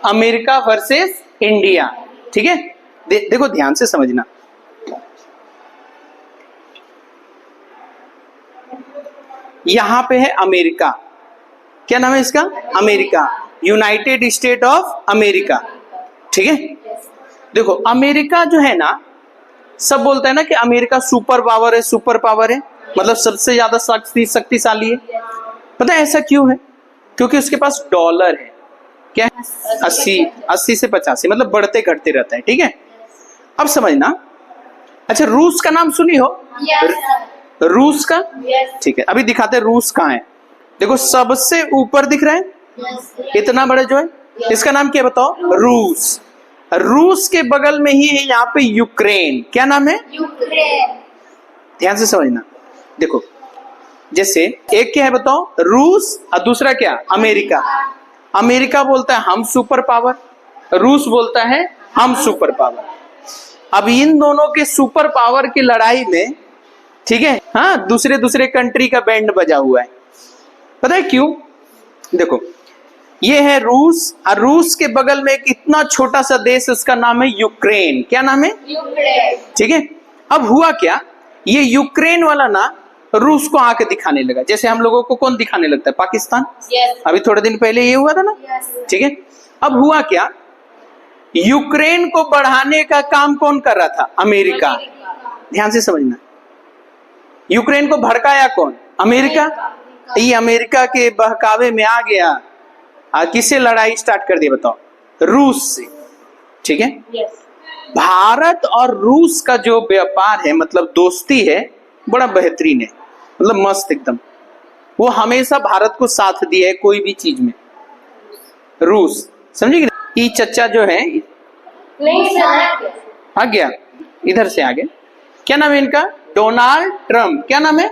America versus India. ठीक है, देखो ध्यान से समझना। यहां पे है अमेरिका, क्या नाम है इसका? America, United state of America. ठीक है, देखो अमेरिका जो है ना, सब बोलता है ना कि अमेरिका सुपर पावर है, सुपर पावर है, मतलब सबसे ज्यादा शक्तिशाली है। पता है ऐसा क्यों है? क्योंकि उसके पास डॉलर है। क्या है? 80 से 85, मतलब बढ़ते घटते रहता है। ठीक है, अब समझना। अच्छा, रूस का नाम सुनी हो? रूस का? ठीक है, अभी दिखाते हैं रूस कहाँ है। देखो सबसे ऊपर दिख रहा है, इतना बड़ा जो है, इसका नाम क्या बताओ? रूस। रूस के बगल में ही है यहाँ पे यूक्रेन। क्या नाम है? यूक्रेन। ध्यान से समझना। देखो जैसे एक क्या है बताओ? रूस, और दूसरा क्या? अमेरिका। अमेरिका बोलता है हम सुपर पावर, रूस बोलता है हम सुपर पावर। अब इन दोनों के सुपर पावर की लड़ाई में, ठीक है, हाँ, दूसरे दूसरे कंट्री का बैंड बजा हुआ है। पता है क्यों? देखो ये है रूस, और रूस के बगल में एक इतना छोटा सा देश, उसका नाम है यूक्रेन। क्या नाम है? यूक्रेन। ठीक है, अब हुआ क्या, ये यूक्रेन वाला ना रूस को आके दिखाने लगा, जैसे हम लोगों को कौन दिखाने लगता है? पाकिस्तान। अभी थोड़े दिन पहले ये हुआ था ना। ठीक है, अब हुआ क्या, यूक्रेन को बढ़ाने का काम कौन कर रहा था? अमेरिका। ध्यान से समझना, यूक्रेन को भड़काया कौन? अमेरिका। ये अमेरिका के बहकावे में आ गया, किससे लड़ाई स्टार्ट कर दी बताओ? रूस से। ठीक है, भारत और रूस का जो व्यापार है, मतलब दोस्ती है, बड़ा बेहतरीन है, मतलब मस्त एकदम। वो हमेशा भारत को साथ दिया है कोई भी चीज में, रूस। समझे कि? ये चच्चा जो है नहीं आ गया, इधर से आ गया। क्या नाम है इनका? Donald Trump. क्या नाम है?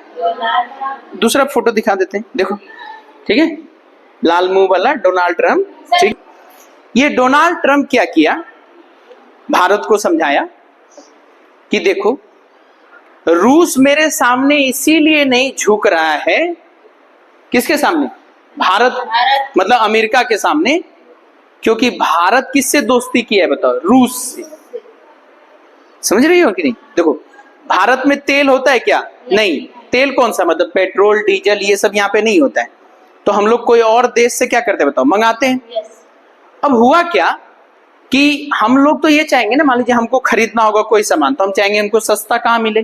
दूसरा फोटो दिखा देते हैं, देखो। ठीक है, लाल मुंह वाला डोनाल्ड ट्रम्प। ठीक, ये डोनाल्ड ट्रम्प क्या किया, भारत को समझाया कि देखो रूस मेरे सामने इसीलिए नहीं झुक रहा है। किसके सामने? भारत, मतलब अमेरिका के सामने, क्योंकि भारत किससे दोस्ती की है बताओ? रूस से। समझ रही हो कि नहीं? देखो भारत में तेल होता है क्या? नहीं। तेल कौन सा? मतलब पेट्रोल, डीजल, ये सब यहाँ पे नहीं होता है। तो हम लोग कोई और देश से क्या करते हैं बताओ? मंगाते हैं। अब हुआ क्या कि हम लोग तो ये चाहेंगे ना, मान लीजिए हमको खरीदना होगा कोई सामान, तो हम चाहेंगे हमको सस्ता कहाँ मिले।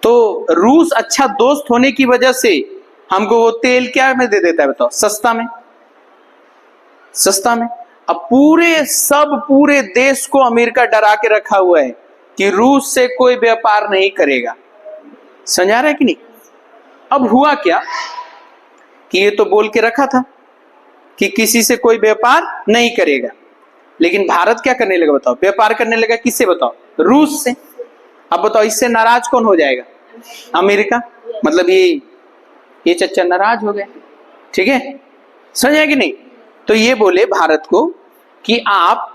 तो रूस अच्छा दोस्त होने की वजह से हमको वो तेल क्या में दे देता है बताओ? सस्ता में। सस्ता में। अब पूरे देश को अमेरिका डरा के रखा हुआ है कि रूस से कोई व्यापार नहीं करेगा। समझा रहा है कि नहीं? अब हुआ क्या कि ये तो बोल के रखा था कि किसी से कोई व्यापार नहीं करेगा, लेकिन भारत क्या करने लगा बताओ? व्यापार करने लगा। किससे बताओ? रूस से। अब बताओ इससे नाराज कौन हो जाएगा? अमेरिका। मतलब ये चच्चा नाराज हो गए। ठीक है, समझा कि नहीं? तो ये बोले भारत को कि आप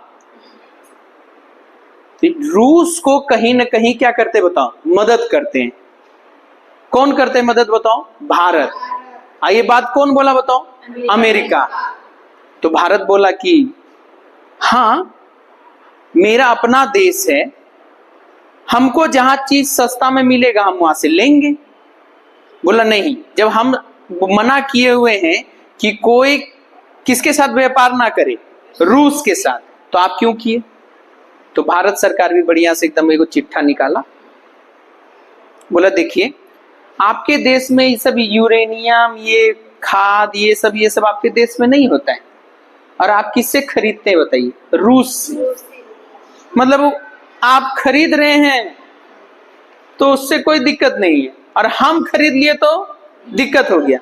रूस को कहीं ना कहीं क्या करते बताओ? मदद करते हैं। कौन करते हैं मदद बताओ? भारत। ये बात कौन बोला बताओ? अमेरिका। तो भारत बोला कि हाँ, मेरा अपना देश है, हमको जहां चीज सस्ता में मिलेगा हम वहां से लेंगे। बोला नहीं, जब हम मना किए हुए हैं कि कोई किसके साथ व्यापार ना करे? रूस के साथ, तो आप क्यों किए? तो भारत सरकार भी बढ़िया से एकदम एक चिट्ठा निकाला, बोला देखिए आपके देश में ये सब यूरेनियम, ये खाद, ये सब आपके देश में नहीं होता है, और आप किससे खरीदते हैं बताइए? रूस से। मतलब आप खरीद रहे हैं तो उससे कोई दिक्कत नहीं है, और हम खरीद लिए तो दिक्कत हो गया।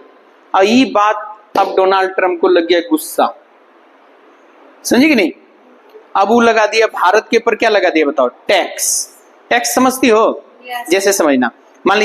और ये बात अब डोनाल्ड ट्रम्प को लग गया गुस्सा। समझे कि नहीं? अब वो लगा दिया भारत के ऊपर, क्या लगा दिया बताओ? टैक्स। टैक्स समझती हो? जैसे समझना, मान लीजिए